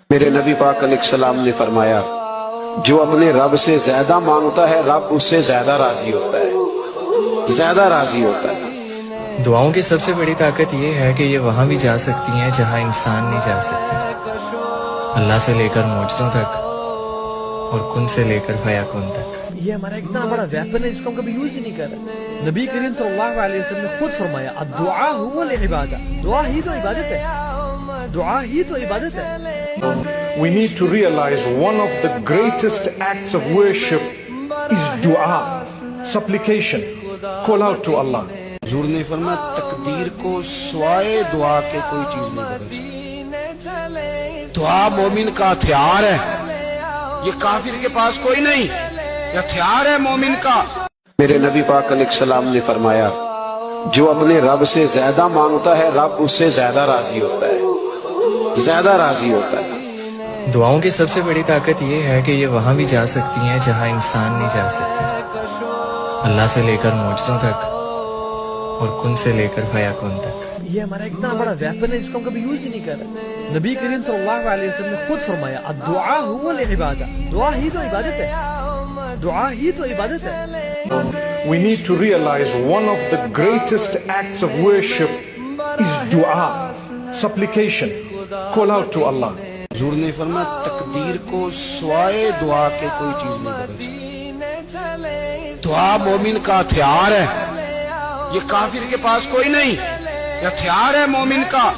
میرے نبی پاک علیہ السلام نے فرمایا، جو اپنے رب سے زیادہ مانگتا ہے رب اس سے زیادہ راضی ہوتا ہے، زیادہ راضی ہوتا ہے۔ دعاؤں کی سب سے بڑی طاقت یہ ہے کہ یہ وہاں بھی جا سکتی ہیں جہاں انسان نہیں جا سکتے، اللہ سے لے کر معجزوں تک اور کن سے لے کر فیکون تک۔ یہ ہمارا اتنا بڑا ویپن ہے جس کو ہم کبھی یوز ہی نہیں کر رہے۔ نبی کریم صلی اللہ علیہ وسلم نے خود فرمایا الدعاء هو العبادہ، دعا ہی تو عبادت ہے، دعا ہی تو عبادت ہے۔ We need to realize one of the greatest acts of worship is dua, supplication, call out to Allah. حضور نے فرمایا تقدیر کو سوائے دعا کے کوئی چیز نہیں بدل سکتی۔ دعا مومن کا ہتھیار ہے، یہ کافر کے پاس کوئی نہیں، یہ ہتھیار ہے مومن کا۔ میرے نبی پاک علیہ السلام نے فرمایا، جو اپنے رب سے زیادہ مانگتا ہے رب اس سے زیادہ راضی ہوتا ہے، زیادہ راضی ہوتا ہے۔ دعاؤں کی سب سے بڑی طاقت یہ ہے کہ یہ وہاں بھی جا سکتی ہیں جہاں انسان نہیں جا سکتے، اللہ سے لے کر معجزوں تک اور کن سے لے کر فیکون تک۔ یہ ہمارا اتنا بڑا ویپن ہے جس کو ہم کبھی یوز ہی نہیں کر رہے۔ نبی کریم صلی اللہ علیہ وسلم نے خود فرمایا الدعاء هو العبادہ، دعا ہی تو عبادت ہے، دعا ہی تو عبادت ہے۔ We need to realize one of the greatest acts of worship is dua, supplication, call out to Allah. حضور نے فرمایا تقدیر کو سوائے دعا کے کوئی چیز نہیں بدل سکتی۔ دعا مومن کا ہتھیار ہے، یہ کافر کے پاس کوئی نہیں، یہ ہتھیار ہے مومن کا۔